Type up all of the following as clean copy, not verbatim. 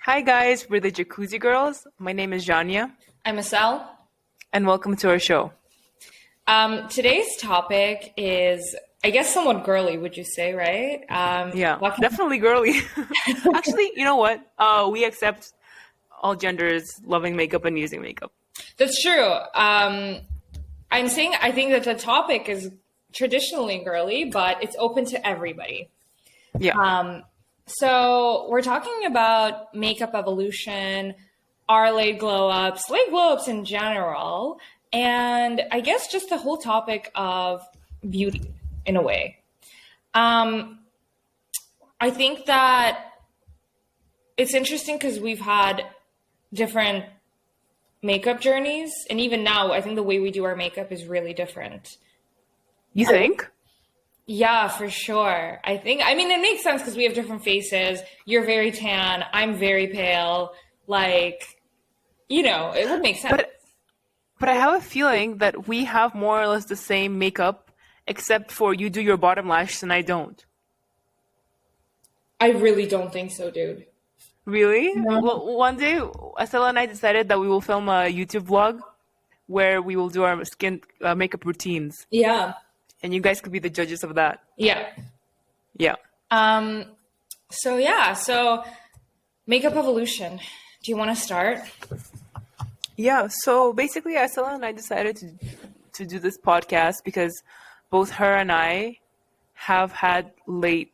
Hi guys, we're the Jacuzzi Girls. My name is Janya, I'm Asel. and welcome to our show. Today's topic is, I guess, somewhat girly, would you say, right? Yeah, What can- definitely girly. Actually, you know what? We accept all genders loving makeup and using makeup. That's true. I think that the topic is traditionally girly, but it's open to everybody. Yeah. So we're talking about makeup evolution, our late glow ups in general, and I guess just the whole topic of beauty in a way. Um, I think that it's interesting because we've had different makeup journeys, and even now, I think the way we do our makeup is really different. You think? Yeah, for sure. I mean, it makes sense because we have different faces. You're very tan, I'm very pale. It would make sense. But I have a feeling that we have more or less the same makeup, except for you do your bottom lashes and I don't. I really don't think so, dude. Really? No. Well, one day, Asela and I decided that we will film a YouTube vlog where we will do our skin makeup routines, Yeah. and you guys could be the judges of that. Yeah. Yeah. Um, so makeup evolution. Do you want to start? Yeah, so basically, Asela and I decided to do this podcast because both her and I have had late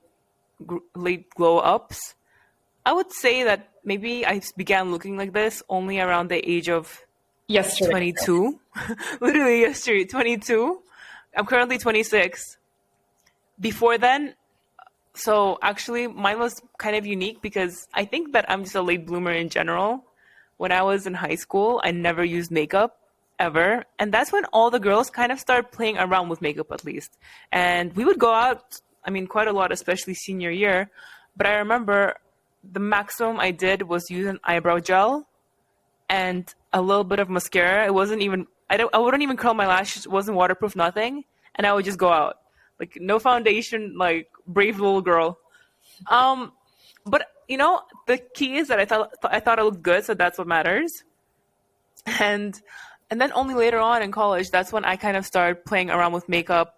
glow ups. I would say that maybe I began looking like this only around the age of Yesterday. 22. Literally yesterday, 22. I'm currently 26. Before then, so actually mine was kind of unique because I think that I'm just a late bloomer in general. When I was in high school, I never used makeup ever. And that's when all the girls kind of started playing around with makeup at least. And we would go out, I mean, quite a lot, especially senior year. But I remember the maximum I did was use an eyebrow gel and a little bit of mascara. It wasn't even, I wouldn't even curl my lashes. It wasn't waterproof, nothing. And I would just go out. Like, no foundation, like, brave little girl. But the key is that I thought I looked good, so that's what matters. And and then only later on in college, that's when I kind of started playing around with makeup.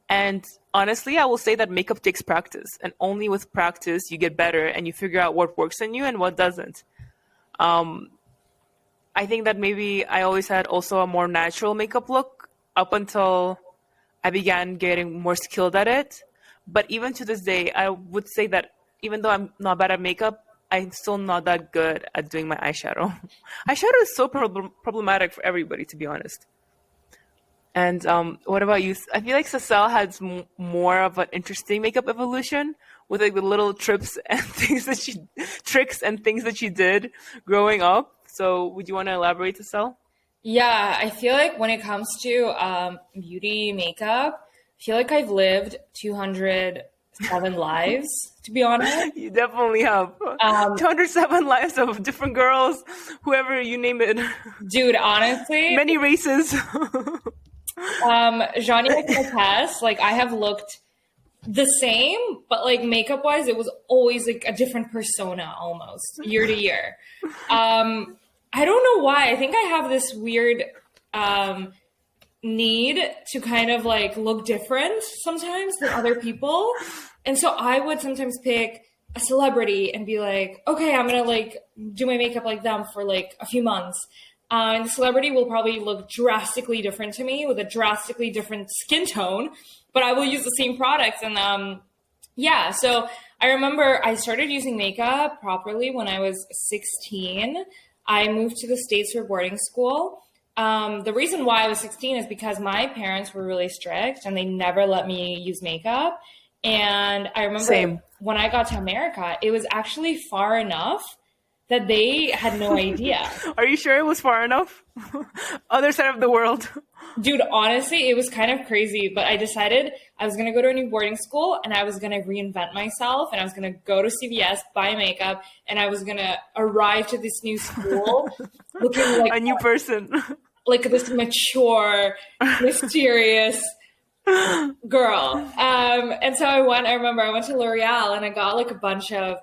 And honestly, I will say that makeup takes practice, and only with practice you get better and you figure out what works on you and what doesn't. I think that maybe I always had also a more natural makeup look up until I began getting more skilled at it. But even to this day, I would say that even though I'm not bad at makeup, I'm still not that good at doing my eyeshadow. Eyeshadow is so problematic for everybody, to be honest. And what about you? I feel like Cecile has more of an interesting makeup evolution with like the little tricks and things that she did growing up. So would you want to elaborate, Cecile? Yeah, I feel like when it comes to beauty, makeup, I feel like I've lived 207 lives, to be honest. You definitely have Um, 207 lives of different girls, whoever you name it, Dude, honestly, many races. Janya can attest, like I have looked the same, but like makeup wise, it was always like a different persona almost year to year. I don't know why. I think I have this weird need to kind of like look different sometimes than other people. And so I would sometimes pick a celebrity and be like, okay, I'm gonna like do my makeup like them for like a few months. And the celebrity will probably look drastically different to me with a drastically different skin tone, but I will use the same products. And yeah, so I remember I started using makeup properly when I was 16. I moved to the States for boarding school. The reason why I was 16 is because my parents were really strict and they never let me use makeup. And I remember Same. when I got to America, it was actually far enough that they had no idea. Are you sure it was far enough? Other side of the world. Dude, honestly, it was kind of crazy, but I decided I was going to go to a new boarding school and I was going to reinvent myself and I was going to go to CVS, buy makeup, and I was going to arrive to this new school looking like A new person. like this mature, mysterious girl. And so I remember I went to L'Oreal and I got like a bunch of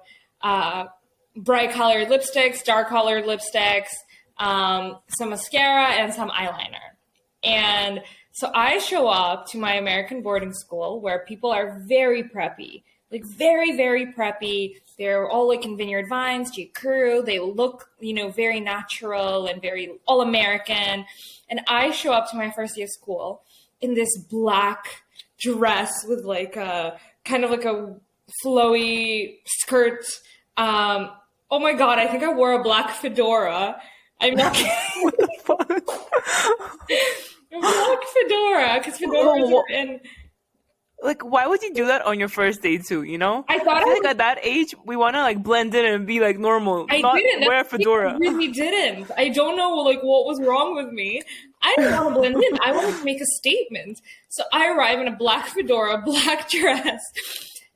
bright colored lipsticks, dark colored lipsticks, some mascara, and some eyeliner. And so I show up to my American boarding school where people are very preppy, like very, very preppy. They're all like in Vineyard Vines, J. Crew. They look, very natural and very all American. And I show up to my first day of school in this black dress with like a kind of like a flowy skirt. Oh my God, I think I wore a black fedora. I'm not kidding. What the fuck? A black fedora, because fedoras are in. Like, why would you do that on your first date too? I thought feel like at that age we want to like blend in and be like normal, not wear a fedora. I really didn't. I don't know like what was wrong with me. I didn't want to blend in. I wanted to make a statement. So I arrive in a black fedora, black dress,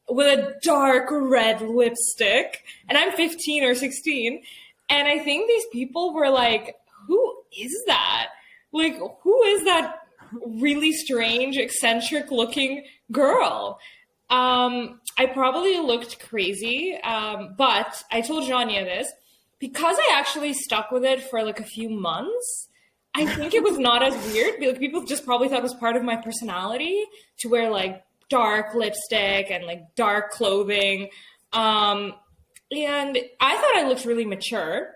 with a dark red lipstick, and I'm 15 or 16. And I think these people were like, "Who is that? Like, who is that really strange, eccentric-looking girl?" I probably looked crazy, but I told Janya this because I actually stuck with it for like a few months. I think it was not as weird. Like, people just probably thought it was part of my personality to wear like dark lipstick and like dark clothing. And I thought I looked really mature.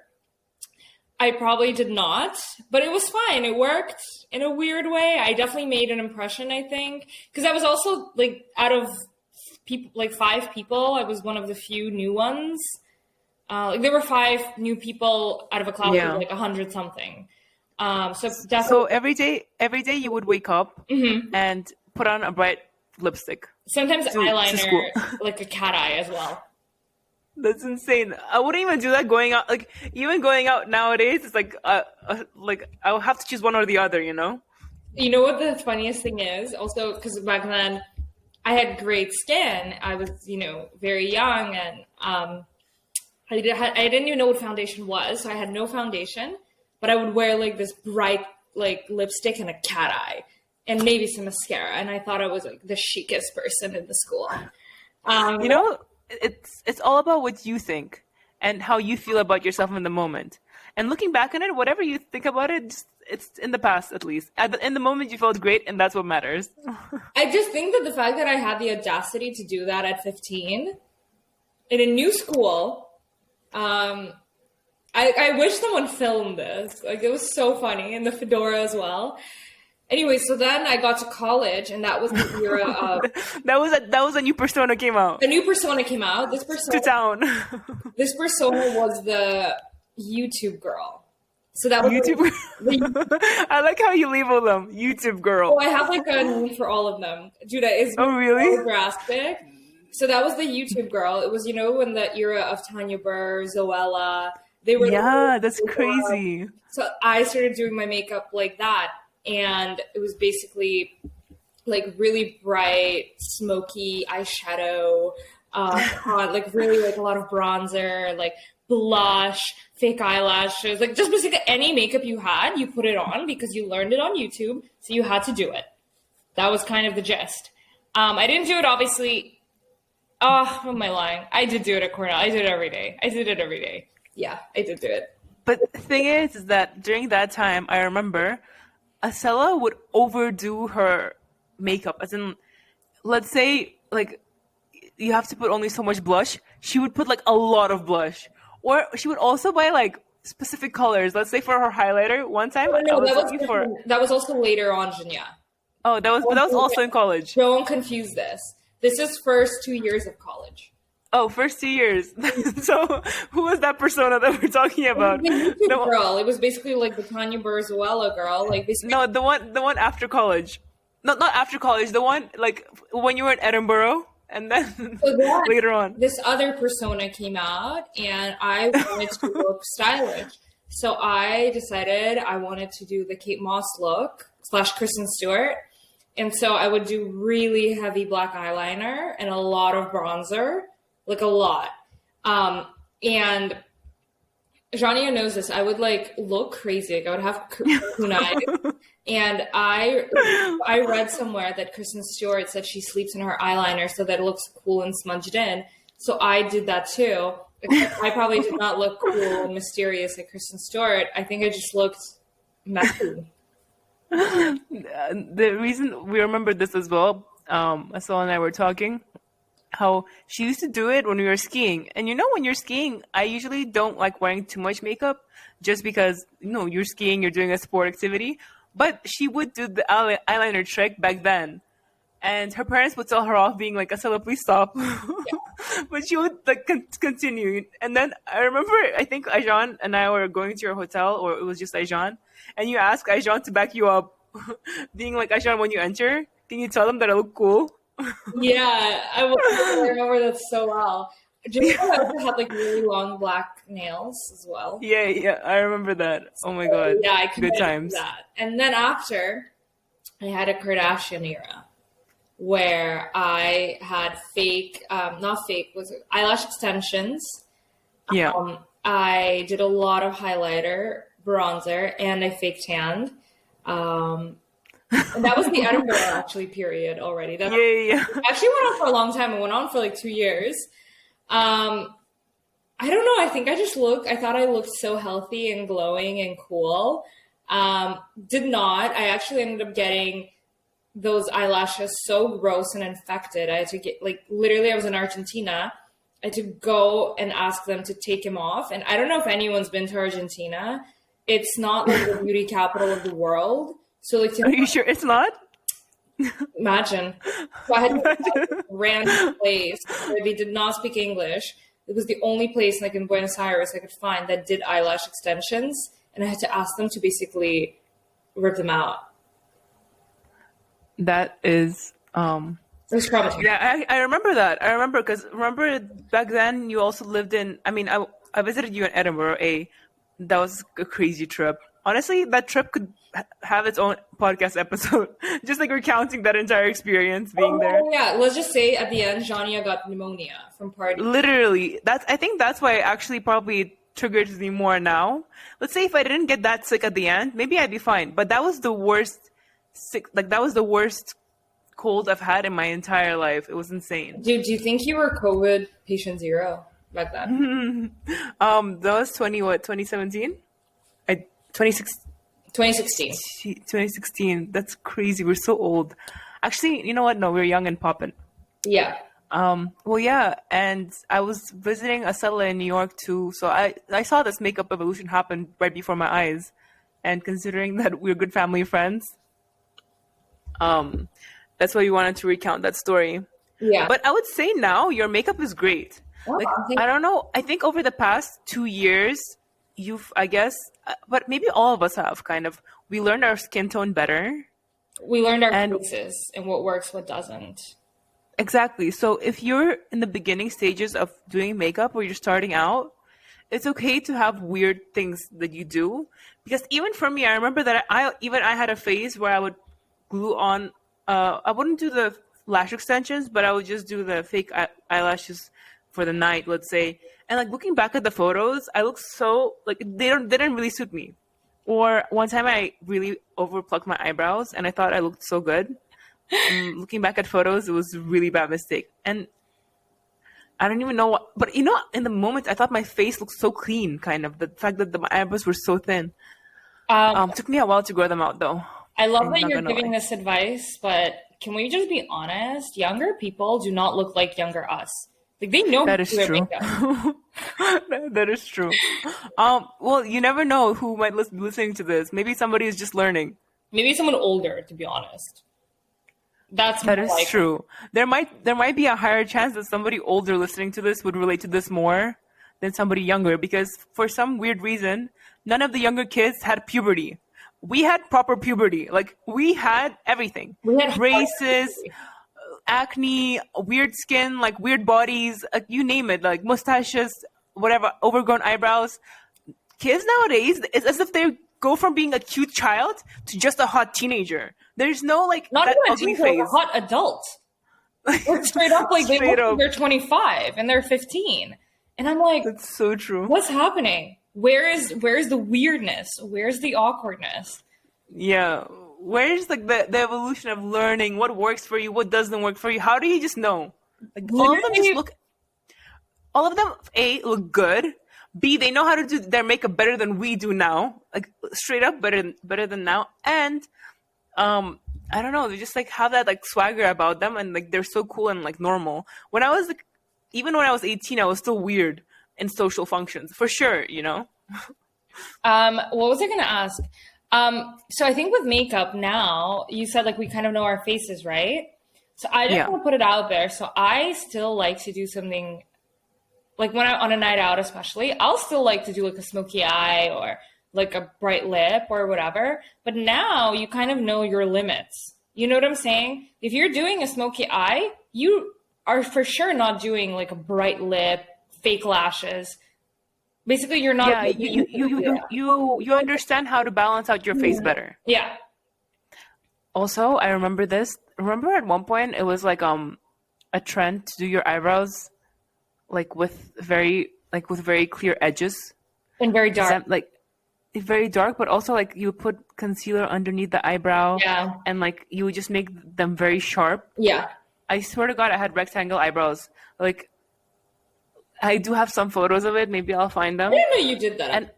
I probably did not, but it was fine. It worked in a weird way. I definitely made an impression, I think, because I was also like out of people, like 5 people, I was one of the few new ones. Like there were 5 new people out of a class of like 100 something. So definitely. So every day you would wake up and put on a bright lipstick. Sometimes eyeliner, like a cat eye as well. That's insane. I wouldn't even do that going out. Like, even going out nowadays, it's like I'll have to choose one or the other, You know what the funniest thing is? Also, because back then I had great skin. I was, very young, and I didn't even know what foundation was, so I had no foundation. But I would wear like this bright like lipstick and a cat eye, and maybe some mascara, and I thought I was like the chicest person in the school. It's all about what you think and how you feel about yourself in the moment. And looking back on it, whatever you think about it, it's in the past at least. In the moment, you felt great, and that's what matters. I just think that the fact that I had the audacity to do that at 15 in a new school, I wish someone filmed this. Like, it was so funny, and the fedora as well. Anyway, so then I got to college, and that was the era of that was a new persona came out. A new persona came out. This persona to town. This persona was the YouTube girl. So that was YouTube. I like how you label them YouTube girl. Oh, I have like a name for all of them. Judah is really drastic. So that was the YouTube girl. It was in the era of Tanya Burr, Zoella. They were that's crazy. So I started doing my makeup like that. And it was basically like really bright, smoky eyeshadow, like really like a lot of bronzer, like blush, fake eyelashes, like just basically any makeup you had, you put it on because you learned it on YouTube, so you had to do it. That was kind of the gist. I didn't do it, obviously. Oh, what am I lying? I did do it at Cornell. I did it every day. Yeah, I did do it. But the thing is that during that time, I remember Asela would overdo her makeup. As in, let's say, like, you have to put only so much blush. She would put, like, a lot of blush. Or she would also buy, like, specific colors. Let's say for her highlighter, one time that was also later on, Janya. Oh, that was also in college. Don't confuse this. This is first 2 years of college. Oh, first 2 years. So who was that persona that we're talking about? The YouTube girl. It was basically like the Tanya Burzuela girl. Like basically. No, the one after college. Not after college. The one like when you were in Edinburgh, and then later on. This other persona came out, and I wanted to look stylish. So I decided I wanted to do the Kate Moss look / Kristen Stewart. And so I would do really heavy black eyeliner and a lot of bronzer. Like a lot. And Jania knows this. I would like look crazy. Like I would have cartoon eyes. And I read somewhere that Kristen Stewart said she sleeps in her eyeliner so that it looks cool and smudged in. So I did that too. Except I probably did not look cool and mysterious like Kristen Stewart. I think I just looked messy. The reason we remember this as well, Asela and I were talking, how she used to do it when we were skiing. And when you're skiing, I usually don't like wearing too much makeup just because, you're skiing, you're doing a sport activity. But she would do the eyeliner trick back then. And her parents would tell her off being like, Asela, please stop. But she would like continue. And then I remember, I think Aijan and I were going to your hotel, or it was just Aijan. And you asked Aijan to back you up, being like, Aijan, when you enter, can you tell them that I look cool? Yeah, I remember that so well. Do you know I also had like really long black nails as well? Yeah, I remember that. Oh my God. Yeah, I Good committed times. to that. And then after, I had a Kardashian era where I had not fake, was it eyelash extensions. Yeah. I did a lot of highlighter, bronzer, and I fake tanned. And that was the Edinburgh actually period already. That Yeah. actually went on for a long time. It went on for like 2 years. I don't know. I think I thought I looked so healthy and glowing and cool. Did not. I actually ended up getting those eyelashes so gross and infected. I had to get, like, literally I was in Argentina. I had to go and ask them to take him off. And I don't know if anyone's been to Argentina. It's not like the beauty capital of the world. So like, Are you sure it's not? imagine. So I had to find a random place where they did not speak English. It was the only place like in Buenos Aires I could find that did eyelash extensions. And I had to ask them to basically rip them out. That is, It was traumatizing. yeah, I remember that. I remember because back then you also lived in, I visited you in Edinburgh, that was a crazy trip. Honestly, that trip could have its own podcast episode, just like recounting that entire experience being there. Yeah, let's just say at the end, Jania got pneumonia from partying. Literally, I think that's why it actually probably triggers me more now. Let's say if I didn't get that sick at the end, maybe I'd be fine. But that was the worst that was the worst cold I've had in my entire life. It was insane. Do you think you were COVID patient zero back then? That was 2017? 2016. 2016. That's crazy. We're so old. Actually, you know what? No, we're young and poppin'. Yeah. Well, yeah, and I was visiting Asela in New York too, so I saw this makeup evolution happen right before my eyes, and considering that we're good family friends, that's why we wanted to recount that story. Yeah. But I would say now your makeup is great. Oh, I don't know. I think over the past 2 years, I guess, but maybe all of us have kind of, we learned our skin tone better. We learned our places and what works, what doesn't. Exactly. So if you're in the beginning stages of doing makeup or you're starting out, it's okay to have weird things that you do. Because even for me, I remember that I had a phase where I would glue on, I wouldn't do the lash extensions, but I would just do the fake eyelashes for the night, let's say. And like looking back at the photos, I look so, like, they didn't really suit me. Or one time I really overplucked my eyebrows and I thought I looked so good. Looking back at photos, it was a really bad mistake. And I don't even know what, but in the moment, I thought my face looked so clean, kind of. The fact that my eyebrows were so thin. Took me a while to grow them out, though. I love that you're giving this advice, but can we just be honest? Younger people do not look like younger us. Like, they know that is true. That is true. Well, you never know who might be listening to this. Maybe somebody is just learning. Maybe someone older, to be honest. That is true. There might be a higher chance that somebody older listening to this would relate to this more than somebody younger, because for some weird reason, none of the younger kids had puberty. We had proper puberty. Like, we had everything. We had braces, acne, weird skin, like weird bodies, you name it, like mustaches, whatever, overgrown eyebrows. Kids nowadays, it's as if they go from being a cute child to just a hot teenager. There's no like not that even ugly a face. hot adult. Like, straight up, like they look like they're 25 and they're 15, and I'm like, that's so true. What's happening? Where's the weirdness? Where's the awkwardness? Yeah, where's like the evolution of learning what works for you, what doesn't work for you? How do you just know? Like all of them all of them, A, look good. B, they know how to do their makeup better than we do now. Like straight up better than now. And I don't know, they just like have that like swagger about them, and like they're so cool and like normal. When I was like, even when I was 18, I was still weird in social functions, for sure, you know? What was I going to ask? So I think with makeup now, you said like we kind of know our faces, right? So I just want to put it out there. So I still like to do something like when I'm on a night out, especially, I'll still like to do like a smoky eye or like a bright lip or whatever. But now you kind of know your limits. You know what I'm saying? If you're doing a smoky eye, you are for sure not doing like a bright lip, fake lashes. Basically, you're not. Yeah, you understand how to balance out your face better. Yeah. Also, I remember this. Remember at one point it was like a trend to do your eyebrows like with very clear edges. And very dark. Like very dark, but also like you put concealer underneath the eyebrow. Yeah. And like you would just make them very sharp. Yeah. I swear to God, I had rectangle eyebrows. Like I do have some photos of it. Maybe I'll find them. I didn't know you did that. And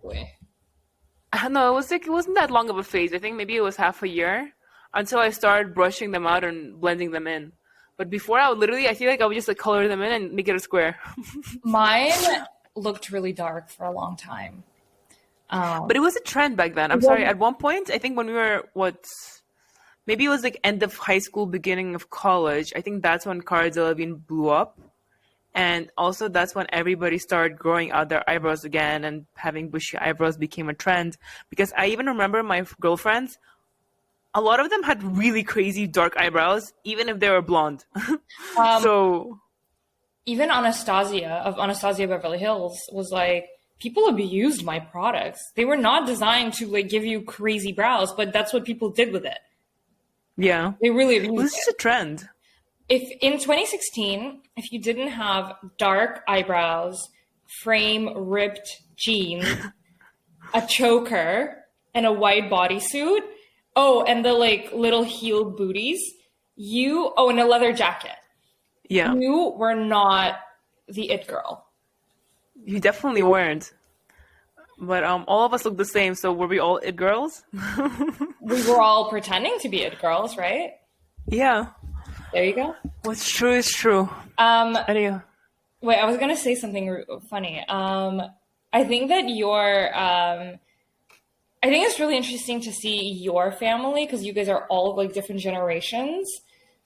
I don't know, it wasn't that long of a phase. I think maybe it was half a year until I started brushing them out and blending them in. But before I feel like I would just like color them in and make it a square. Mine looked really dark for a long time. But it was a trend back then. I'm sorry. At one point, I think when we were maybe it was like end of high school, beginning of college. I think that's when Cara Delevingne blew up. And also that's when everybody started growing out their eyebrows again, and having bushy eyebrows became a trend. Because I even remember my girlfriends, a lot of them had really crazy dark eyebrows, even if they were blonde. So even Anastasia of Anastasia Beverly Hills was like, people abused my products. They were not designed to like give you crazy brows, but that's what people did with it. Yeah. They really abused it. This is a trend. If in 2016, if you didn't have dark eyebrows, frame ripped jeans, a choker, and a white bodysuit, and the like little heeled booties, and a leather jacket. Yeah. You were not the it girl. You definitely weren't. But all of us look the same, so were we all it girls? We were all pretending to be it girls, right? Yeah. There you go. What's true is true. Anyway. Wait, I was gonna say something funny. I think that I think it's really interesting to see your family, because you guys are all like different generations.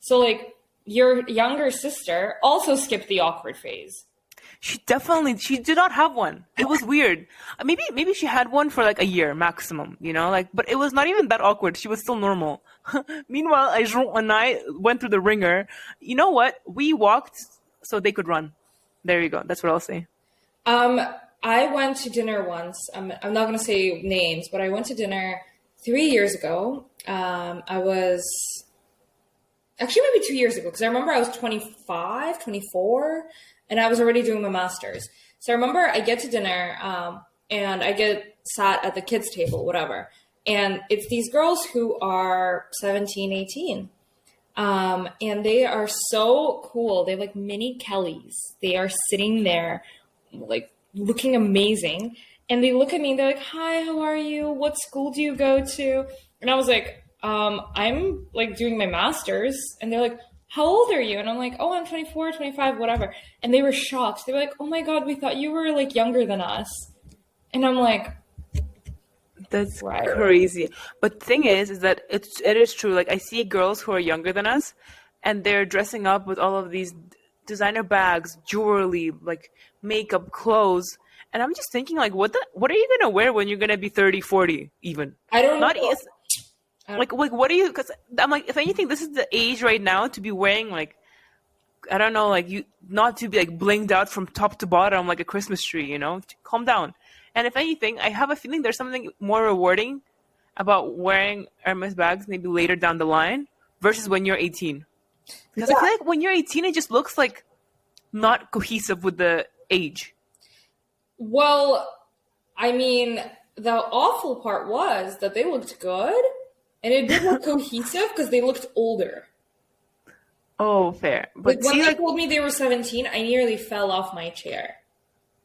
So like your younger sister also skipped the awkward phase. She did not have one. It was weird. Maybe she had one for like a year maximum, you know, like, but it was not even that awkward. She was still normal. Meanwhile, Asela and I went through the ringer. You know what? We walked so they could run. There you go. That's what I'll say. I went to dinner once. I'm not going to say names, but I went to dinner 3 years ago. I was actually maybe 2 years ago, because I remember I was 25, 24. And I was already doing my master's. So I remember I get to dinner and I get sat at the kids' table, whatever. And it's these girls who are 17, 18. And they are so cool. They have like mini Kellys. They are sitting there like looking amazing. And they look at me and they're like, hi, how are you? What school do you go to? And I was like, I'm like doing my master's. And they're like, how old are you? And I'm like, I'm 24, 25, whatever. And they were shocked. They were like, oh my God, we thought you were like younger than us. And I'm like, that's crazy. But the thing is that it is true. Like I see girls who are younger than us and they're dressing up with all of these designer bags, jewelry, like makeup, clothes. And I'm just thinking like, what are you going to wear when you're going to be 30, 40 even? I don't know. Like what are you? Because I'm like, if anything, this is the age right now to be wearing like, I don't know, like you not to be like blinged out from top to bottom like a Christmas tree, you know. Calm down. And if anything, I have a feeling there's something more rewarding about wearing Hermes bags maybe later down the line versus when you're 18. Because I feel like when you're 18, it just looks like not cohesive with the age. Well, I mean, the awful part was that they looked good. And it did look cohesive because they looked older. Oh, fair. But when they told me they were 17, I nearly fell off my chair.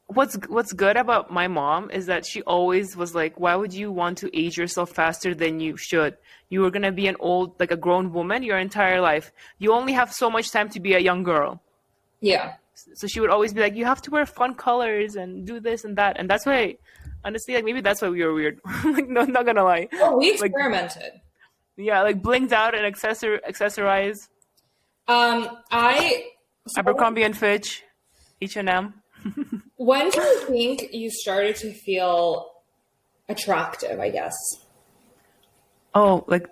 what's good about my mom is that she always was like, why would you want to age yourself faster than you should? You were gonna be an old, like a grown woman your entire life. You only have so much time to be a young girl. Yeah. So she would always be like, you have to wear fun colors and do this and that. And that's why, honestly, like maybe that's why we were weird. Like, no, not gonna lie. Oh, we Like, experimented. yeah, like blinged out and accessorize. I so Abercrombie and Fitch, H&M. when do you think you started to feel attractive, I guess? Oh, like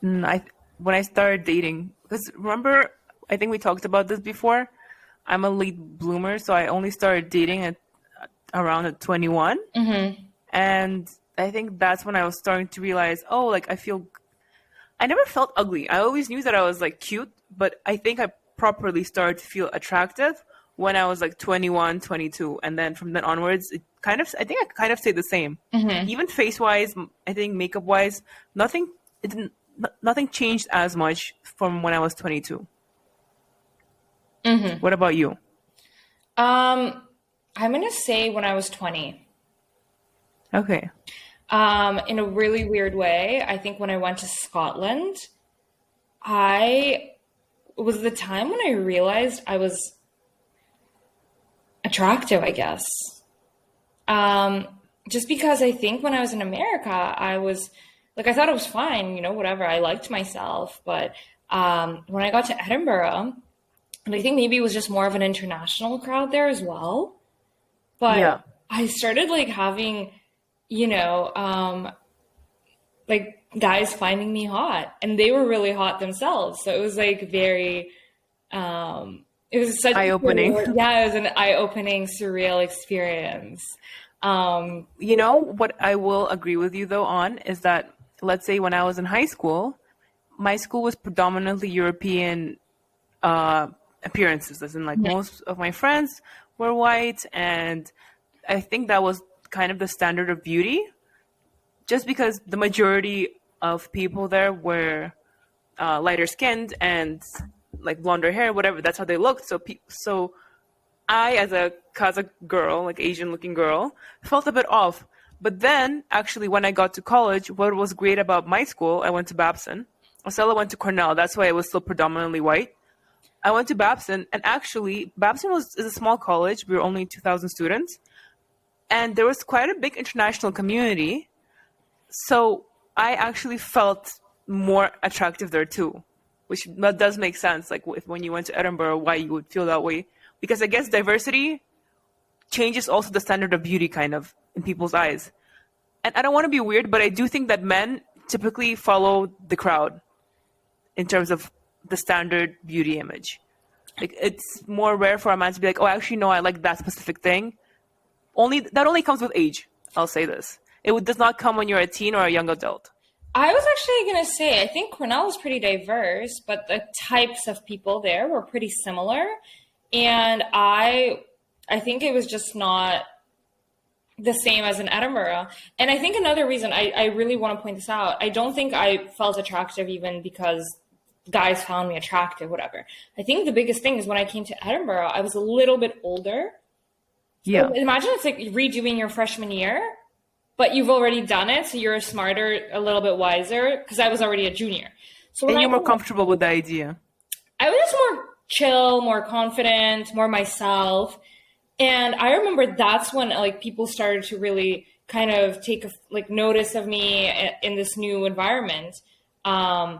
when I started dating, because remember, I think we talked about this before. I'm a late bloomer, so I only started dating at around at 21, and I think that's when I was starting to realize, oh, like I never felt ugly. I always knew that I was like cute, but I think I properly started to feel attractive when I was like 21, 22, and then from then onwards, I think I kind of stayed the same. Even face wise, I think makeup wise, nothing changed as much from when I was 22. What about you? I'm gonna say when I was 20. Okay. In a really weird way, I think when I went to Scotland, it was the time when I realized I was attractive, I guess. Just because I think when I was in America, I was like, I thought it was fine, whatever. I liked myself. But when I got to Edinburgh, and I think maybe it was just more of an international crowd there as well. But Yeah. I started like having, like guys finding me hot, and they were really hot themselves. So it was like very, it was such Eye-opening. Yeah, it was an eye-opening, surreal experience. You know what I will agree with you though on is that, let's say when I was in high school, my school was predominantly European appearances, as in like most of my friends were white, and I think that was kind of the standard of beauty, just because the majority of people there were lighter skinned and like blonder hair, whatever. That's how they looked. So I, as a Kazakh girl, like Asian looking girl, felt a bit off. But then, actually, when I got to college, what was great about my school, I went to Babson. Asela went to Cornell. That's why it was still predominantly white. I went to Babson, and actually, Babson is a small college. We were only 2,000 students. And there was quite a big international community. So I actually felt more attractive there too, which that does make sense. Like when you went to Edinburgh, why you would feel that way. Because I guess diversity changes also the standard of beauty kind of in people's eyes. And I don't want to be weird, but I do think that men typically follow the crowd in terms of the standard beauty image. Like it's more rare for a man to be like, oh, actually, no, I like that specific thing. That only comes with age. I'll say this. Does not come when you're a teen or a young adult. I was actually going to say, I think Cornell is pretty diverse, but the types of people there were pretty similar. And I think it was just not the same as in Edinburgh. And I think another reason, I really want to point this out, I don't think I felt attractive even because guys found me attractive, whatever. I think the biggest thing is when I came to Edinburgh, I was a little bit older. Yeah. So imagine it's like redoing your freshman year, but you've already done it, so you're smarter, a little bit wiser, because I was already a junior. So and you're more comfortable with the idea. I was just more chill, more confident, more myself. And I remember that's when like people started to really kind of take notice of me in this new environment. And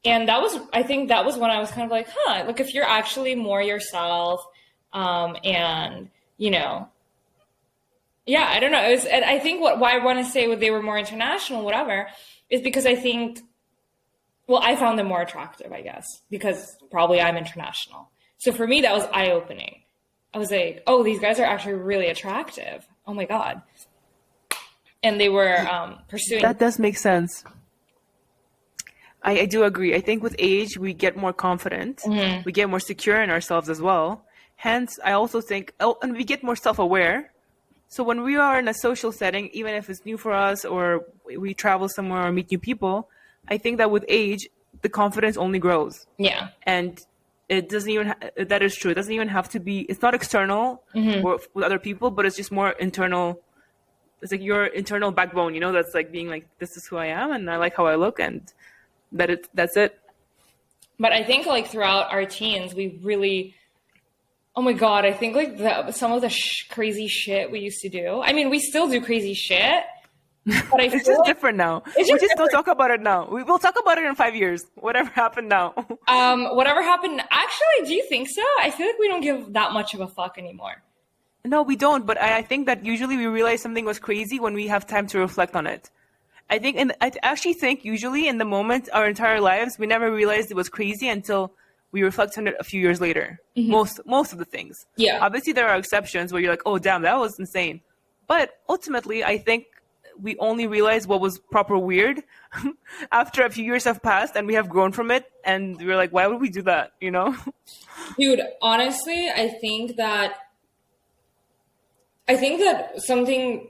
I think that was when I was kind of like, look, if you're actually more yourself, and yeah, I don't know. And I think why I want to say they were more international, whatever, is because I think, well, I found them more attractive, I guess, because probably I'm international. So for me, that was eye-opening. I was like, oh, these guys are actually really attractive. Oh my God. And they were pursuing. That does make sense. I do agree. I think with age, we get more confident. Mm-hmm. We get more secure in ourselves as well. Hence, I also think, and we get more self-aware. So when we are in a social setting, even if it's new for us or we travel somewhere or meet new people, I think that with age, the confidence only grows. Yeah. And it doesn't even that is true. It doesn't even have to be. It's not external or with other people, but it's just more internal. It's like your internal backbone, you know, that's like being like, this is who I am, and I like how I look, and that's it. But I think like throughout our teens, we really, oh my God, I think like some of the crazy shit we used to do. I mean, we still do crazy shit, but I It's feel just like different now. it's We just just don't different. talk about it now. We will talk about it in 5 years. Whatever happened now. Whatever happened. Actually, do you think so? I feel like we don't give that much of a fuck anymore. No, we don't. But I think that usually we realize something was crazy when we have time to reflect on it. I think, and I actually think usually in the moment, our entire lives, we never realized it was crazy until we reflect on it a few years later. Most of the things. Yeah. Obviously, there are exceptions where you're like, oh, damn, that was insane. But ultimately, I think we only realize what was proper weird after a few years have passed and we have grown from it. And we're like, why would we do that? You know? Dude, honestly, I think that something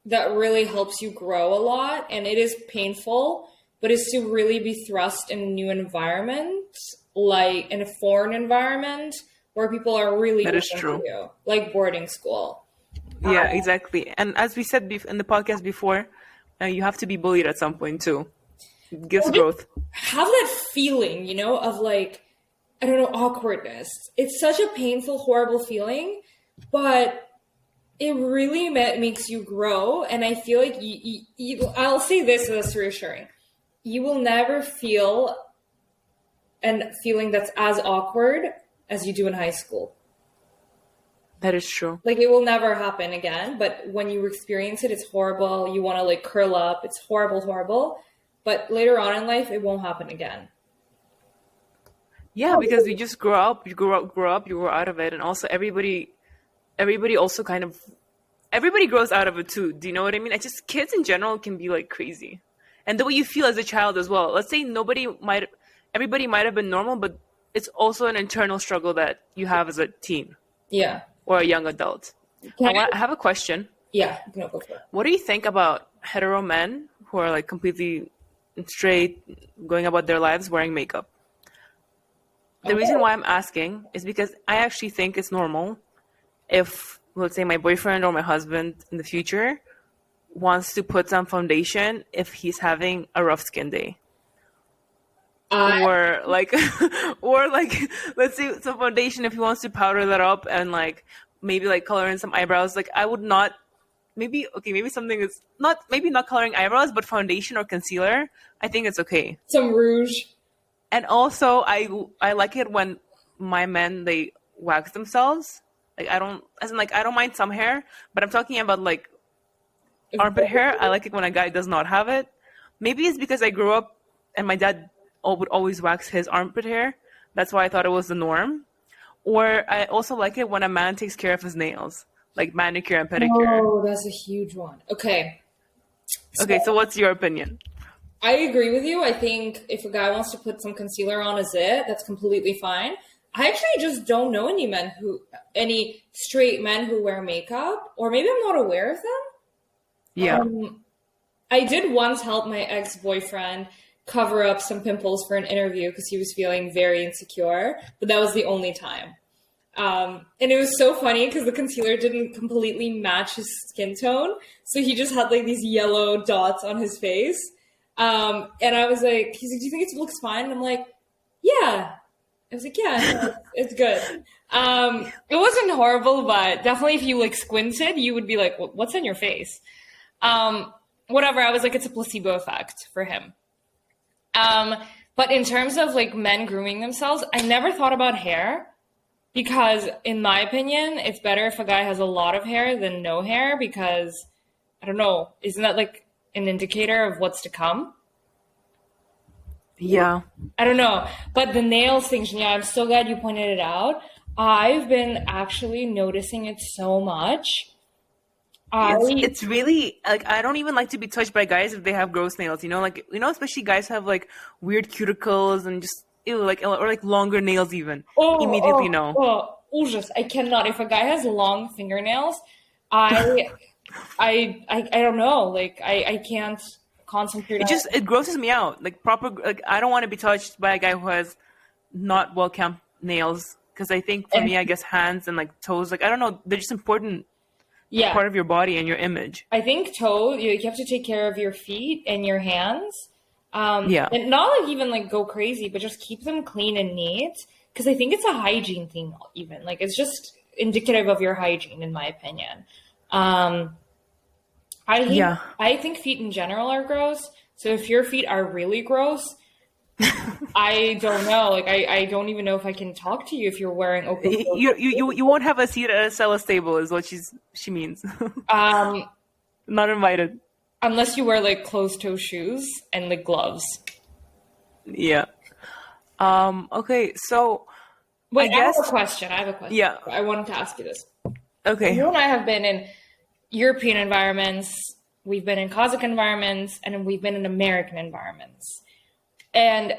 that really helps you grow a lot, and it is painful, but is to really be thrust in a new environment, like in a foreign environment where people are really That is looking true. for you, like boarding school. Yeah, exactly. And as we said in the podcast before, you have to be bullied at some point too. It gives growth. Have that feeling, you know, of like, I don't know, awkwardness. It's such a painful, horrible feeling, but it really makes you grow. And I feel like I'll say this as reassuring. You will never feel a feeling that's as awkward as you do in high school. That is true. Like, it will never happen again. But when you experience it, it's horrible. You want to like curl up. It's horrible, horrible. But later on in life, it won't happen again. Yeah, because you just grow up, you grow out of it. And also everybody also kind of, everybody grows out of it too. Do you know what I mean? It's just kids in general can be like crazy. And the way you feel as a child as well. Let's say everybody might have been normal, but it's also an internal struggle that you have as a teen Yeah. or a young adult. I have a question. Yeah. No, go for it. What do you think about hetero men who are like completely straight, going about their lives wearing makeup? The reason why I'm asking is because I actually think it's normal if, let's say, my boyfriend or my husband in the future wants to put some foundation if he's having a rough skin day. Or like, let's say some foundation if he wants to powder that up and like maybe like color in some eyebrows. Like I would not, maybe something is maybe not coloring eyebrows, but foundation or concealer. I think it's okay. Some rouge. And also, I like it when my men, they wax themselves. Like I don't mind some hair, but I'm talking about like armpit hair. I like it when a guy does not have it. Maybe it's because I grew up and my dad would always wax his armpit hair. That's why I thought it was the norm. Or I also like it when a man takes care of his nails, like manicure and pedicure. Oh, that's a huge one. Okay. Okay, so what's your opinion? I agree with you. I think if a guy wants to put some concealer on that's completely fine. I actually just don't know any straight men who wear makeup, or maybe I'm not aware of them. Yeah. I did once help my ex-boyfriend cover up some pimples for an interview because he was feeling very insecure, but that was the only time. And it was so funny because the concealer didn't completely match his skin tone. So he just had like these yellow dots on his face. And I was like, he's like, do you think it looks fine? And I'm like, yeah. I was like, yeah, it's good. It wasn't horrible, but definitely if you like squinted, you would be like, what's on your face? Whatever. I was like, it's a placebo effect for him. But in terms of like men grooming themselves, I never thought about hair because in my opinion, it's better if a guy has a lot of hair than no hair because I don't know, isn't that like an indicator of what's to come? Yeah. I don't know. But the nails thing, yeah, I'm so glad you pointed it out. I've been actually noticing it so much. It's really like I don't even like to be touched by guys if they have gross nails, you know, like especially guys have like weird cuticles and just or like longer nails even. Immediately no. Ужас. I cannot. If a guy has long fingernails, I don't know. Like I can't concentrate. It grosses me out. Like proper, like I don't want to be touched by a guy who has not well nails, because I think for me, I guess hands and like toes, like I don't know, they're just important Yeah. part of your body and your image. I think you have to take care of your feet and your hands. Yeah. And not like even like go crazy, but just keep them clean and neat. Because I think it's a hygiene thing, even. Like it's just indicative of your hygiene, in my opinion. Yeah. I think feet in general are gross. So if your feet are really gross, I don't know. Like I don't even know if I can talk to you if you're wearing open toes. You won't have a seat at a Asela stable, is what she means. Not invited. Unless you wear like closed toe shoes and like gloves. Yeah. Okay, so Wait, I guess have a question. I have a question. yeah. I wanted to ask you this. Okay. You and I have been in European environments, we've been in Kazakh environments, and we've been in American environments. And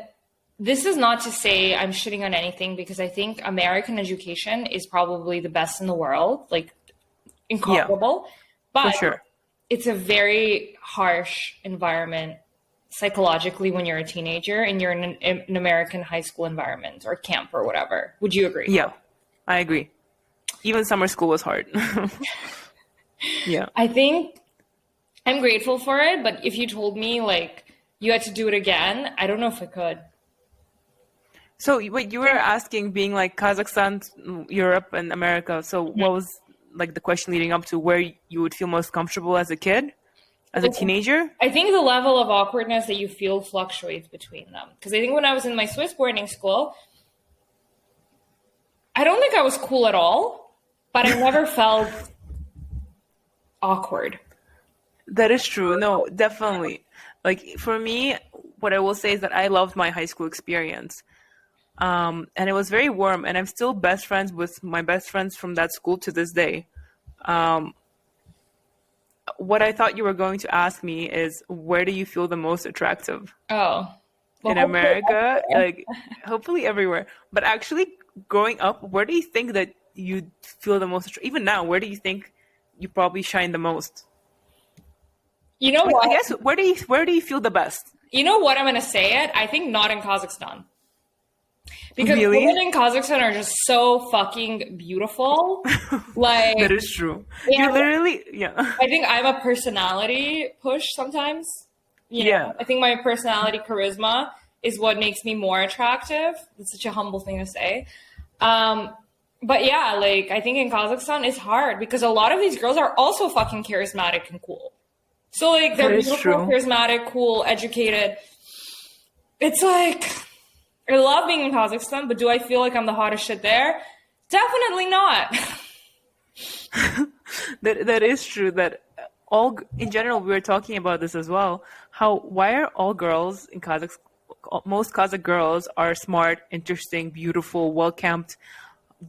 this is not to say I'm shitting on anything, because I think American education is probably the best in the world, like incomparable. But For sure. it's a very harsh environment psychologically when you're a teenager and you're in an American high school environment or camp or whatever. Would you agree? Yeah, I agree. Even summer school was hard. Yeah. I think I'm grateful for it, but if you told me like you had to do it again, I don't know if I could. So wait, you were asking, being like Kazakhstan, Europe, and America. So what was like the question leading up to where you would feel most comfortable as a kid, as a teenager? I think the level of awkwardness that you feel fluctuates between them. Because I think when I was in my Swiss boarding school, I don't think I was cool at all, but I never felt awkward. That is true. No, definitely. Like for me, what I will say is that I loved my high school experience. And it was very warm, and I'm still best friends with my best friends from that school to this day. What I thought you were going to ask me is, where do you feel the most attractive? Oh. Well, In America? Like, hopefully everywhere. But actually, growing up, where do you think that you feel the most attractive? Even now, where do you think you probably shine the most? You know Like, what? I guess, where do you feel the best? You know what? I'm going to say it. I think not in Kazakhstan. Because Really? women in Kazakhstan are just so fucking beautiful. Like, That is true. Yeah. You literally, yeah. I think I'm a personality push sometimes. You know, Yeah. I think my personality charisma is what makes me more attractive. It's such a humble thing to say. But yeah, like I think in Kazakhstan it's hard because a lot of these girls are also fucking charismatic and cool. So like they're That is beautiful, true. charismatic, cool, educated. It's like I love being in Kazakhstan, but do I feel like I'm the hottest shit there? Definitely not. That is true. That all in general, we were talking about this as well. Why are all girls in most Kazakh girls are smart, interesting, beautiful, well kept,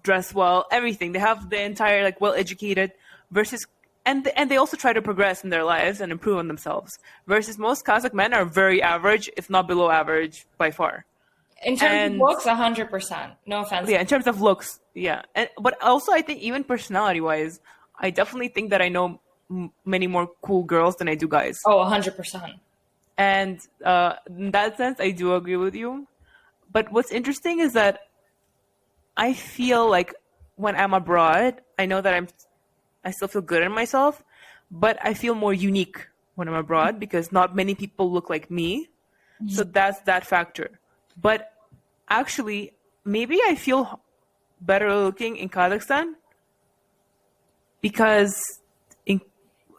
dress well, everything. They have the entire like well educated versus and they also try to progress in their lives and improve on themselves. Versus most Kazakh men are very average, if not below average by far. In terms of looks, 100%. No offense. Yeah, in terms of looks, yeah. But also, I think even personality-wise, I definitely think that I know many more cool girls than I do guys. Oh, 100%. And in that sense, I do agree with you. But what's interesting is that I feel like when I'm abroad, I know that I still feel good in myself, but I feel more unique when I'm abroad because not many people look like me. So that's that factor. But actually, maybe I feel better looking in Kazakhstan because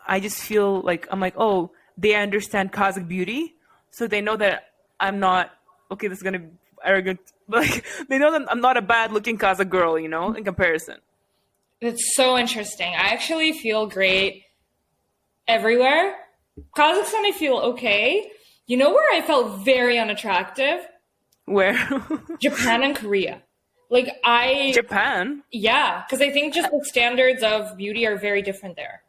I just feel like I'm like, oh, they understand Kazakh beauty, so they know that I'm not okay. This is gonna be arrogant. Like they know that I'm not a bad looking Kazakh girl, you know, in comparison. It's so interesting. I actually feel great everywhere. Kazakhstan, I feel okay. You know where I felt very unattractive? Where? Japan and Korea. Japan? Yeah, because I think just the standards of beauty are very different there.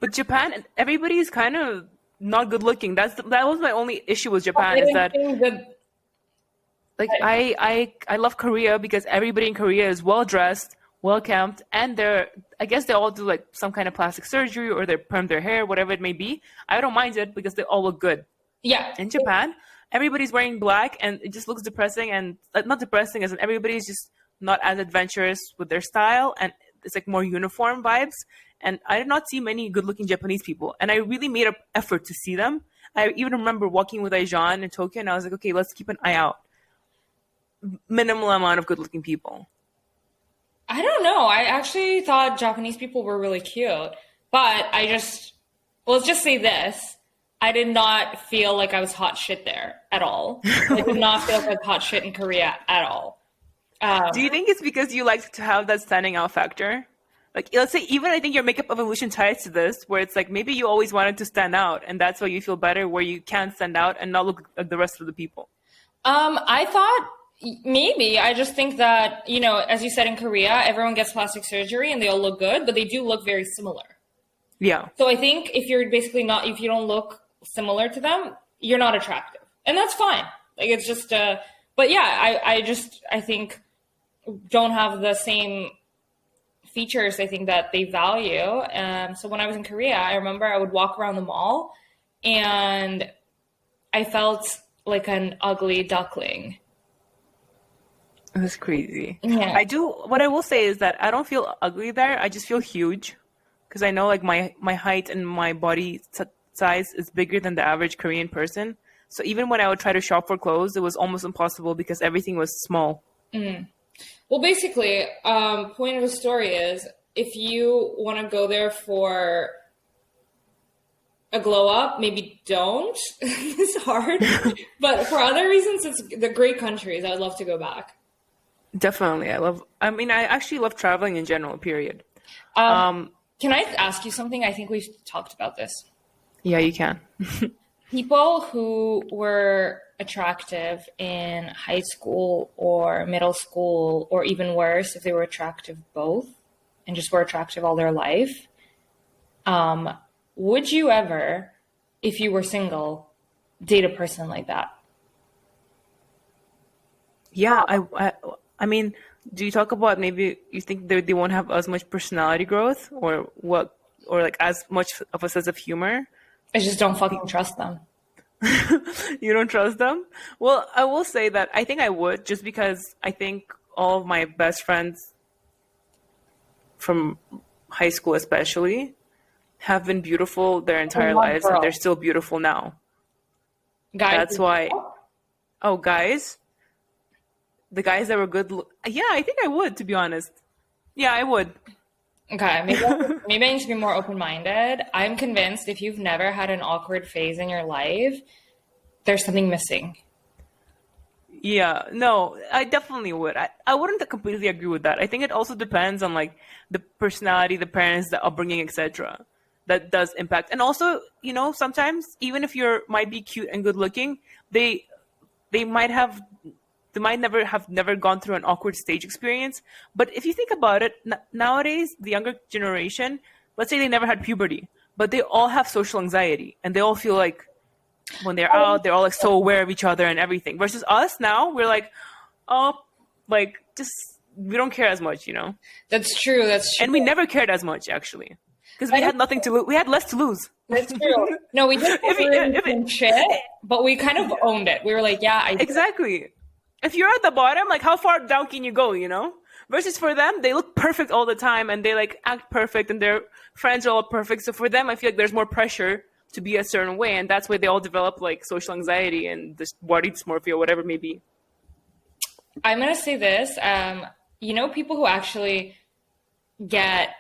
But Japan, everybody's kind of not good looking. That was my only issue with Japan is that like I love Korea because everybody in Korea is well dressed, well kept, and I guess they all do like some kind of plastic surgery or they perm their hair, whatever it may be. I don't mind it because they all look good. Yeah. In Japan, everybody's wearing black, and it just looks depressing, and not depressing, as in everybody's just not as adventurous with their style, and it's like more uniform vibes. And I did not see many good-looking Japanese people, and I really made an effort to see them. I even remember walking with Aijan in Tokyo, and I was like, okay, let's keep an eye out. Minimal amount of good-looking people. I don't know. I actually thought Japanese people were really cute, but let's just say this. I did not feel like I was hot shit there at all. I did not feel like I was hot shit in Korea at all. Do you think it's because you like to have that standing out factor? Like, let's say, even I think your makeup evolution ties to this, where it's like maybe you always wanted to stand out, and that's why you feel better, where you can stand out and not look like the rest of the people. I thought maybe. I just think that, as you said, in Korea, everyone gets plastic surgery and they all look good, but they do look very similar. Yeah. So I think if you don't look similar to them, you're not attractive. And that's fine. Like, it's just, but yeah, I think don't have the same features I think that they value. So when I was in Korea, I remember I would walk around the mall and I felt like an ugly duckling. That's crazy. Yeah. What I will say is that I don't feel ugly there. I just feel huge, because I know like my height and my body size is bigger than the average Korean person. So even when I would try to shop for clothes, it was almost impossible because everything was small. Mm. Well, basically, point of the story is if you want to go there for a glow up, maybe don't. It's hard. But for other reasons, the great countries. I would love to go back. Definitely. I actually love traveling in general, period. Can I ask you something? I think we've talked about this. Yeah, you can. People who were attractive in high school or middle school, or even worse, if they were attractive both and just were attractive all their life, would you ever, if you were single, date a person like that? Yeah, I mean, do you talk about maybe you think they won't have as much personality growth, or what, or like as much of a sense of humor? I just don't fucking trust them. You don't trust them? Well, I will say that I think I would, just because I think all of my best friends from high school especially have been beautiful their entire lives, and they're still beautiful now. Guys, that's why. Oh, guys? The guys that were good. Yeah, I think I would, to be honest. Yeah, I would. Okay, maybe I need to be more open-minded. I'm convinced if you've never had an awkward phase in your life, there's something missing. Yeah, no, I definitely would. I wouldn't completely agree with that. I think it also depends on like the personality, the parents, the upbringing, etc. That does impact. And also, sometimes even if might be cute and good looking, they might never gone through an awkward stage experience. But if you think about it, nowadays, the younger generation, let's say they never had puberty, but they all have social anxiety, and they all feel like when they're out, they're all like so aware of each other and everything. Versus us now, we're like, we don't care as much, That's true. And we never cared as much, actually, because we had nothing to lose. We had less to lose. That's true. No, we did shit, but we kind of owned it. We were like, yeah, exactly. If you're at the bottom, like, how far down can you go, Versus for them, they look perfect all the time, and they like act perfect, and their friends are all perfect. So for them, I feel like there's more pressure to be a certain way, and that's why they all develop like social anxiety and this body dysmorphia, whatever it may be. I'm gonna say this. People who actually get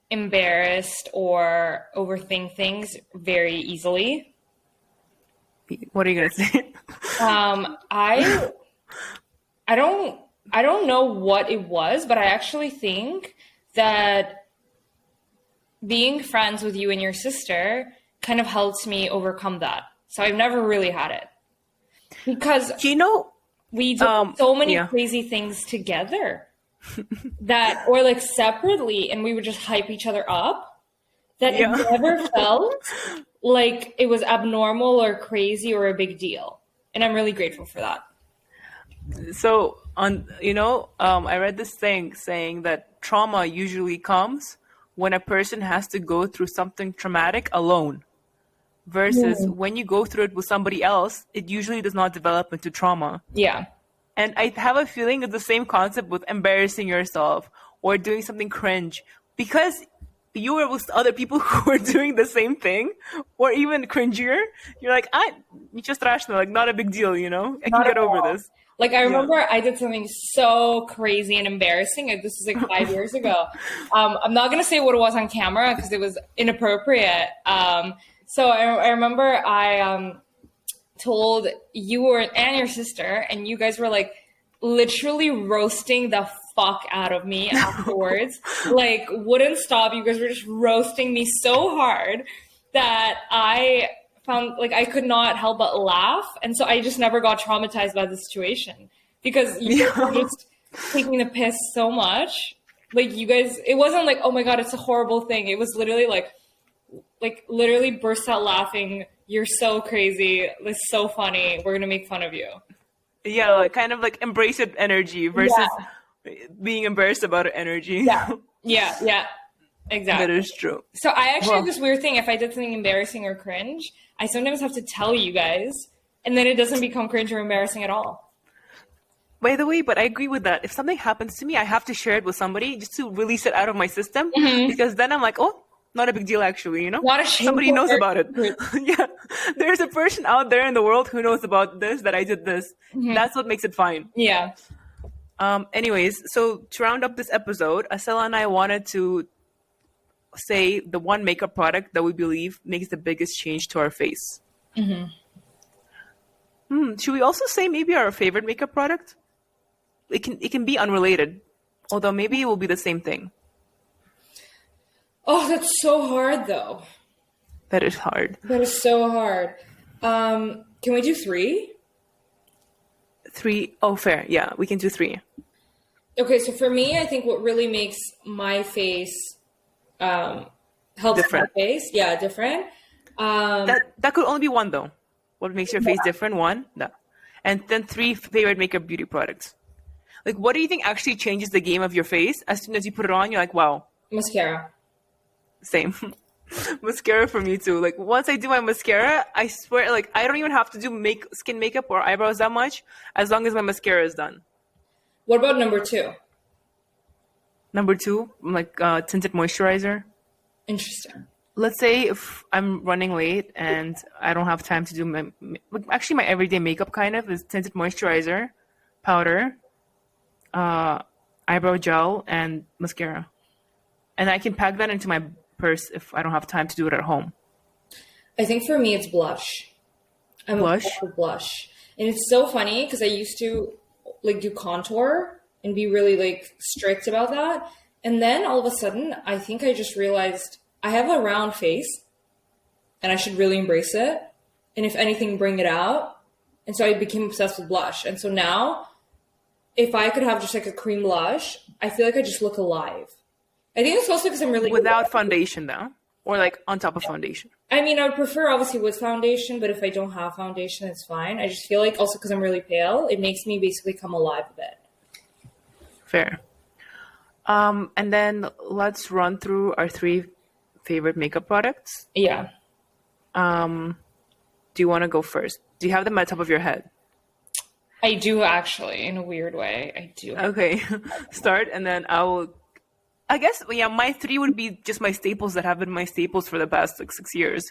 embarrassed or overthink things very easily. What are you gonna say? I don't know what it was, but I actually think that being friends with you and your sister kind of helps me overcome that. So I've never really had it. Because we do so many crazy things together or like separately, and we would just hype each other up, that it never felt like it was abnormal or crazy or a big deal. And I'm really grateful for that. So I read this thing saying that trauma usually comes when a person has to go through something traumatic alone. versus when you go through it with somebody else, it usually does not develop into trauma. Yeah. And I have a feeling it's the same concept with embarrassing yourself or doing something cringe, because you were with other people who were doing the same thing or even cringier. You're like, you just rational, like not a big deal, you know? I can Not get at over all. this. Like, I remember I did something so crazy and embarrassing. This was like 5 years ago. I'm not going to say what it was on camera because it was inappropriate. So I remember I told you and your sister, and you guys were like literally roasting the fuck out of me afterwards. Like, wouldn't stop. You guys were just roasting me so hard that I found like I could not help but laugh. And so I just never got traumatized by the situation because you guys were just taking the piss so much. Like, you guys, it wasn't like, oh my God, it's a horrible thing. It was literally like literally burst out laughing. You're so crazy. It's so funny. We're going to make fun of you. Yeah, like kind of like embrace it energy versus being embarrassed about it energy. Yeah. Exactly. That is true. So I actually have this weird thing. If I did something embarrassing or cringe, I sometimes have to tell you guys, and then it doesn't become cringe or embarrassing at all. By the way, but I agree with that. If something happens to me, I have to share it with somebody just to release it out of my system, because then I'm like, oh, not a big deal, actually, you know? Not a shameful Somebody knows about it. person. Yeah. There's a person out there in the world who knows about this, that I did this. That's what makes it fine. Yeah. Anyways, so to round up this episode, Asela and I wanted to say the one makeup product that we believe makes the biggest change to our face. Should we also say maybe our favorite makeup product? It can be unrelated, although maybe it will be the same thing. Oh, that's so hard, though. That is hard. That is so hard. Can we do 3? 3? Oh, fair. Yeah, we can do 3. Okay, so for me, I think what really makes my face helps Different. my face. Yeah, different. That could only be one, though. What makes your face different? 1? No. And then 3 favorite makeup beauty products. Like, what do you think actually changes the game of your face? As soon as you put it on, you're like, wow. Mascara. Same. Mascara for me too. Like, once I do my mascara, I swear, like, I don't even have to do skin makeup or eyebrows that much, as long as my mascara is done. What about number 2? Number 2, like tinted moisturizer. Interesting. Let's say if I'm running late and I don't have time to do my everyday makeup kind of is tinted moisturizer, powder, eyebrow gel, and mascara. And I can pack that into my purse if I don't have time to do it at home. I think for me, it's blush. I'm obsessed with blush. And it's so funny because I used to like do contour and be really like strict about that. And then all of a sudden, I think I just realized I have a round face and I should really embrace it. And if anything, bring it out. And so I became obsessed with blush. And so now, if I could have just like a cream blush, I feel like I just look alive. I think it's also because I'm really... Without foundation, though? Or like on top of foundation? I mean, I would prefer obviously with foundation, but if I don't have foundation, it's fine. I just feel like also because I'm really pale, it makes me basically come alive a bit. Fair. And then let's run through our 3 favorite makeup products. Yeah. Do you want to go first? Do you have them at the top of your head? I do actually, in a weird way. I do. Okay. Start, and then I guess, yeah, my 3 would be just my staples that have been my staples for the past like 6 years.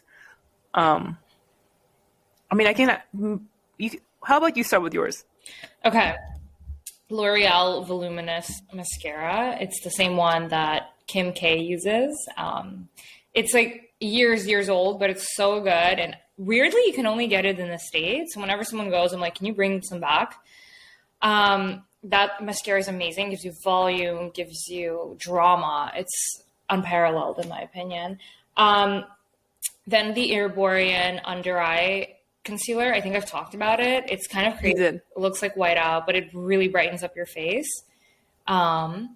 I mean, how about you start with yours? Okay. L'Oreal Voluminous Mascara. It's the same one that Kim K uses. It's like years old, but it's so good. And weirdly, you can only get it in the States. Whenever someone goes, I'm like, can you bring some back? That mascara is amazing. Gives you volume, gives you drama. It's unparalleled in my opinion. Then the Erborian Under Eye Concealer. I think I've talked about it. It's kind of crazy. It looks like whiteout, but it really brightens up your face. And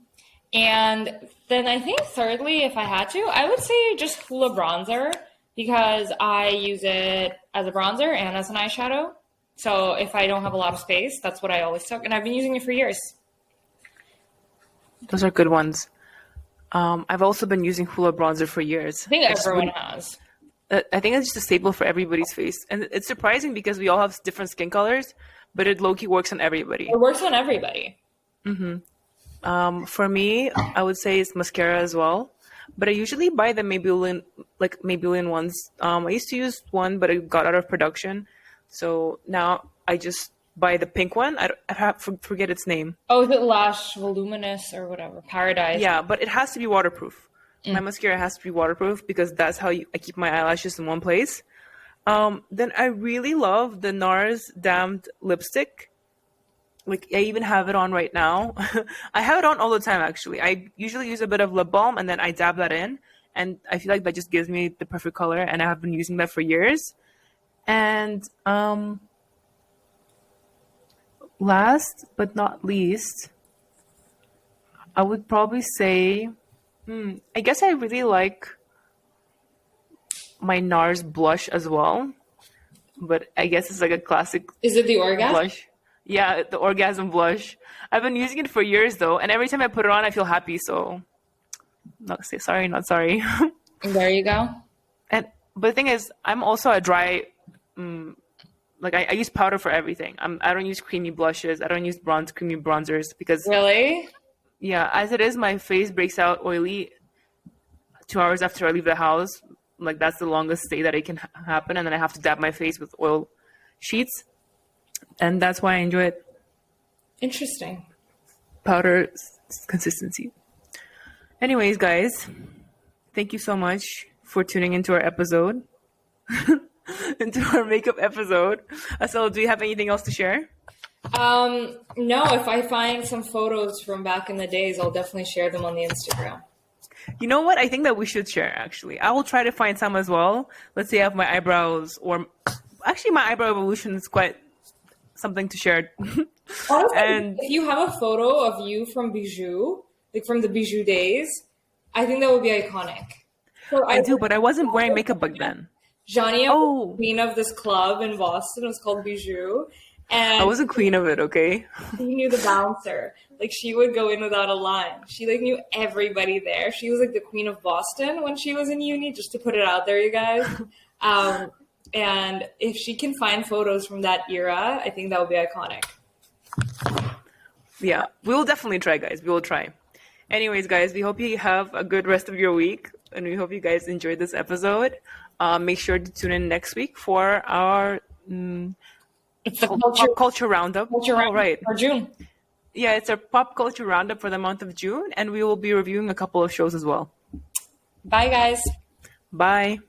then I think thirdly, if I had to, I would say just Hoola Bronzer because I use it as a bronzer and as an eyeshadow. So if I don't have a lot of space, that's what I always took. And I've been using it for years. Those are good ones. I've also been using Hoola Bronzer for years. I think everyone has. I think it's just a staple for everybody's face, and it's surprising because we all have different skin colors, but it low-key works on everybody. It works on everybody. For me, I would say it's mascara as well, but I usually buy the Maybelline ones. I used to use one, but it got out of production, so now I just buy the pink one. Forget its name. Oh, is it Lash Voluminous or whatever? Paradise. Yeah, but it has to be waterproof. My mascara has to be waterproof because that's how I keep my eyelashes in one place. Then I really love the NARS Damned lipstick. Like, I even have it on right now. I have it on all the time, actually. I usually use a bit of lip balm and then I dab that in. And I feel like that just gives me the perfect color. And I have been using that for years. And last but not least, I would probably say... I guess I really like my NARS blush as well, but I guess it's like a classic Is it the Orgasm? blush. Yeah, the orgasm blush. I've been using it for years though, and every time I put it on, I feel happy. So, not sorry. There you go. But the thing is, I'm also a dry. Like I use powder for everything. I don't use creamy blushes. I don't use creamy bronzers because. Really? Yeah, as it is, my face breaks out oily 2 hours after I leave the house. Like, that's the longest stay that it can happen. And then I have to dab my face with oil sheets. And that's why I enjoy it. Interesting. Powder consistency. Anyways, guys, thank you so much for tuning into our episode. Into our makeup episode. Asela, do you have anything else to share? No, if I find some photos from back in the days, I'll definitely share them on the Instagram. You know what? I think that we should share, actually. I will try to find some as well. Let's say I have my eyebrows, or actually my eyebrow evolution is quite something to share. Honestly, And if you have a photo of you from Bijou, like from the Bijou days, I think that would be iconic. So I do, but I wasn't wearing makeup back then. Jania was Oh. the queen of this club in Boston. It was called Bijou. And I wasn't queen of it, okay? she knew the bouncer. Like, she would go in without a line. She, like, knew everybody there. She was, like, the queen of Boston when she was in uni, just to put it out there, you guys. And if she can find photos from that era, I think that would be iconic. Yeah, we will definitely try, guys. We will try. Anyways, guys, we hope you have a good rest of your week, and we hope you guys enjoyed this episode. Make sure to tune in next week for our It's the pop culture roundup. culture Oh, right. for June. Yeah, it's our pop culture roundup for the month of June, and we will be reviewing a couple of shows as well. Bye, guys. Bye.